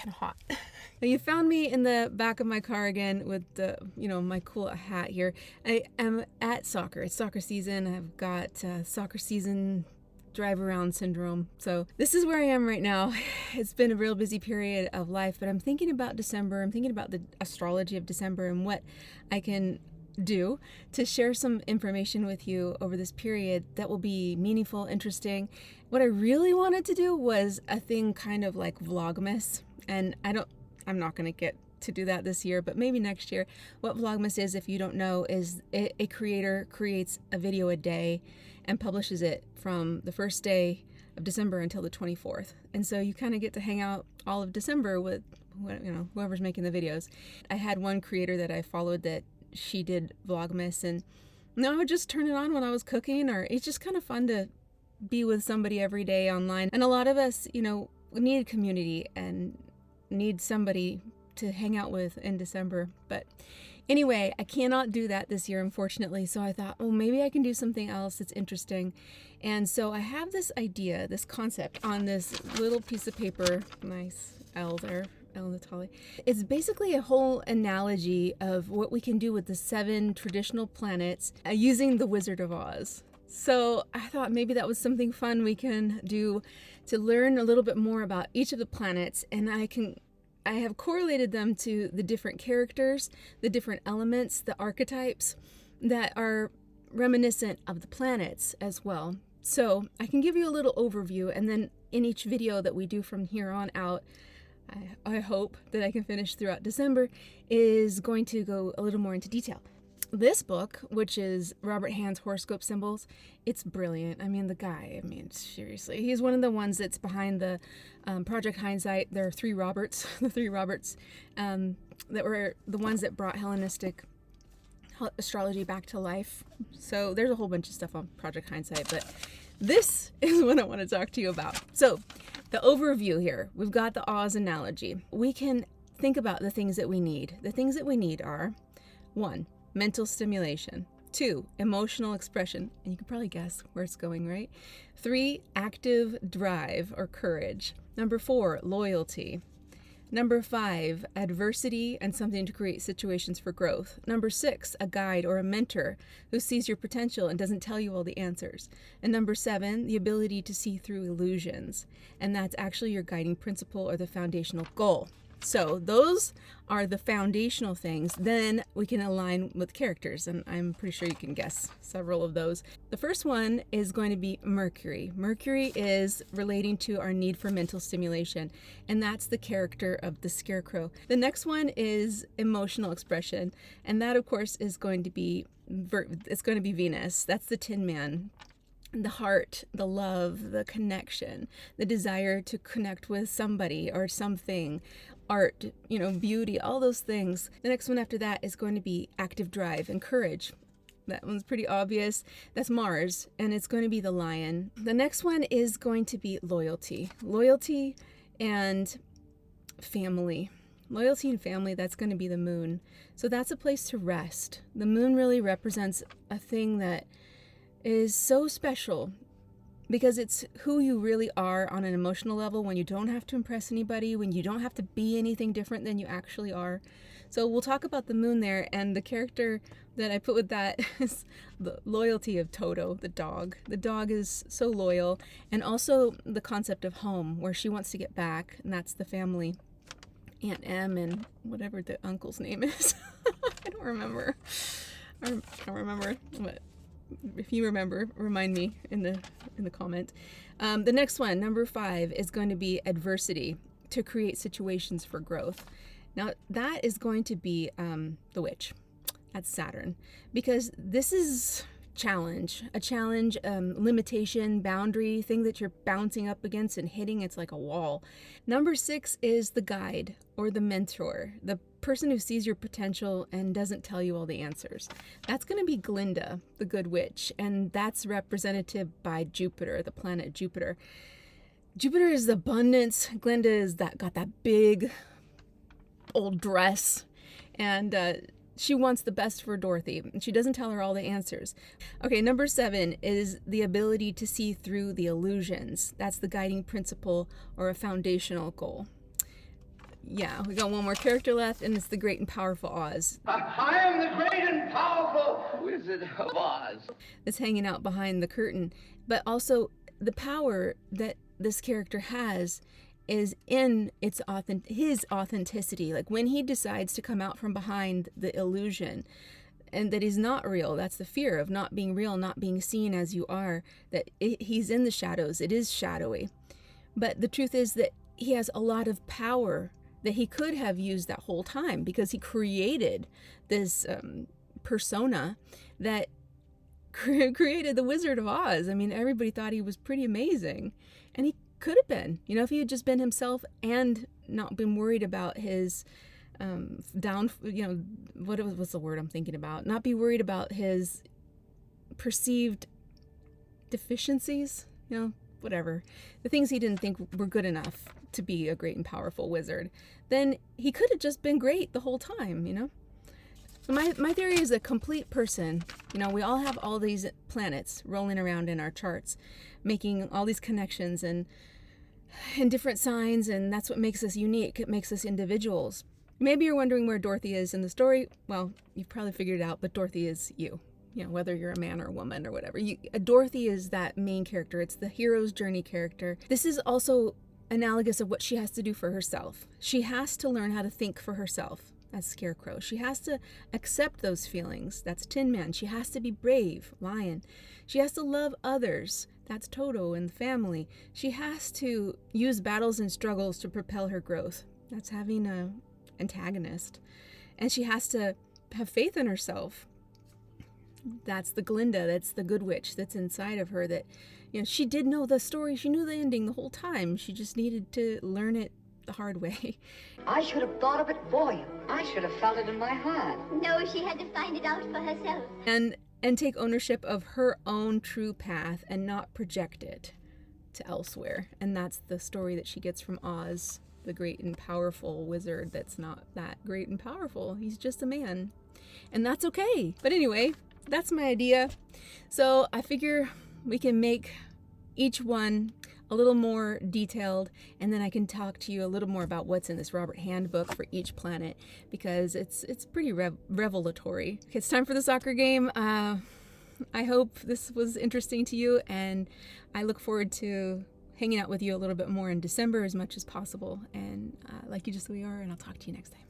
kind of hot. Now you found me in the back of my car again with the, my cool hat here. I am at soccer. It's soccer season. I've got soccer season drive around syndrome. So this is where I am right now. It's been a real busy period of life, but I'm thinking about December. I'm thinking about the astrology of December and what I can do to share some information with you over this period that will be meaningful, interesting. What I really wanted to do was a thing kind of like Vlogmas, and I'm not going to get to do that this year, but maybe next year. What Vlogmas is, if you don't know, is a creator creates a video a day and publishes it from the first day of December until the 24th. And so you kind of get to hang out all of December with, whoever's making the videos. I had one creator that I followed that she did Vlogmas, and I would just turn it on when I was cooking, or it's just kind of fun to be with somebody every day online. And a lot of us, need a community and need somebody to hang out with in December. But anyway, I cannot do that this year, unfortunately. So I thought, maybe I can do something else that's interesting. And so I have this idea, this concept on this little piece of paper. Nice L there. Natalie. It's basically a whole analogy of what we can do with the 7 traditional planets using the Wizard of Oz. So I thought maybe that was something fun we can do to learn a little bit more about each of the planets, and I have correlated them to the different characters, the different elements, the archetypes that are reminiscent of the planets as well. So I can give you a little overview, and then in each video that we do from here on out, I hope that I can finish throughout December, is going to go a little more into detail. This book, which is Robert Hand's Horoscope Symbols, it's brilliant. The guy, seriously. He's one of the ones that's behind the Project Hindsight. There are 3 Roberts, the 3 Roberts that were the ones that brought Hellenistic astrology back to life. So there's a whole bunch of stuff on Project Hindsight, but this is what I want to talk to you about. So the overview here, we've got the Oz analogy. We can think about the things that we need. The things that we need are 1, mental stimulation. 2, emotional expression. And you can probably guess where it's going, right? 3, active drive or courage. Number 4, loyalty. Number 5, adversity and something to create situations for growth. Number 6, a guide or a mentor who sees your potential and doesn't tell you all the answers. And number 7, the ability to see through illusions. And that's actually your guiding principle or the foundational goal. So those are the foundational things. Then we can align with characters, and I'm pretty sure you can guess several of those. The first one is going to be Mercury. Mercury is relating to our need for mental stimulation, and that's the character of the Scarecrow. The next one is emotional expression, and that, of course, is going to be Venus. That's the Tin Man. The heart, the love, the connection, the desire to connect with somebody or something, art, beauty, all those things. The next one after that is going to be active drive and courage. That one's pretty obvious. That's Mars, and it's going to be the Lion. The next one is going to be loyalty. Loyalty and family. Loyalty and family, that's going to be the Moon. So that's a place to rest. The Moon really represents a thing that is so special because it's who you really are on an emotional level, when you don't have to impress anybody, when you don't have to be anything different than you actually are. So we'll talk about the Moon there, and the character that I put with that is the loyalty of Toto, the dog. The dog is so loyal, and also the concept of home, where she wants to get back, and that's the family. Aunt Em and whatever the uncle's name is. I don't remember. I don't remember, but if you remember, remind me in the comment. The next one, number 5, is going to be adversity, to create situations for growth. Now that is going to be the Witch. That's Saturn, because this is a challenge, limitation, boundary, thing that you're bouncing up against and hitting. It's like a wall. Number 6 is the guide or the mentor, the person who sees your potential and doesn't tell you all the answers. That's going to be Glinda, the Good Witch, and that's represented by Jupiter, the planet Jupiter. Jupiter is abundance. Glinda is got that big old dress, and she wants the best for Dorothy. She doesn't tell her all the answers. Okay, number 7 is the ability to see through the illusions. That's the guiding principle or a foundational goal. Yeah, we got one more character left, and it's the great and powerful Oz. I am the great and powerful Wizard of Oz. That's hanging out behind the curtain. But also, the power that this character has is in his authenticity. Like when he decides to come out from behind the illusion, and that he's not real. That's the fear of not being real, not being seen as you are, that he's in the shadows. It is shadowy. But the truth is that he has a lot of power that he could have used that whole time, because he created this persona that created the Wizard of Oz. I mean, everybody thought he was pretty amazing. And he could have been, if he had just been himself and not been worried about his what's the word I'm thinking about? Not be worried about his perceived deficiencies, whatever. The things he didn't think were good enough to be a great and powerful wizard. Then he could have just been great the whole time, So my theory is a complete person. We all have all these planets rolling around in our charts, making all these connections and different signs, and that's what makes us unique. It makes us individuals. Maybe you're wondering where Dorothy is in the story. Well, you've probably figured it out, but Dorothy is you. Whether you're a man or a woman or whatever. Dorothy is that main character. It's the hero's journey character. This is also analogous of what she has to do for herself. She has to learn how to think for herself. That's Scarecrow. She has to accept those feelings. That's Tin Man. She has to be brave. Lion. She has to love others. That's Toto and the family. She has to use battles and struggles to propel her growth. That's having an antagonist. And she has to have faith in herself. That's the Glinda. That's the good witch that's inside of her, that she did know the story. She knew the ending the whole time. She just needed to learn it the hard way. I should have thought of it for you. I should have felt it in my heart. No, she had to find it out for herself. And take ownership of her own true path and not project it to elsewhere. And that's the story that she gets from Oz, the great and powerful wizard that's not that great and powerful. He's just a man. And that's okay. But anyway, that's my idea. So I figure we can make each one a little more detailed, and then I can talk to you a little more about what's in this Robert Handbook for each planet, because it's pretty revelatory. Okay, it's time for the soccer game. I hope this was interesting to you, and I look forward to hanging out with you a little bit more in December as much as possible. And like you just we are, and I'll talk to you next time.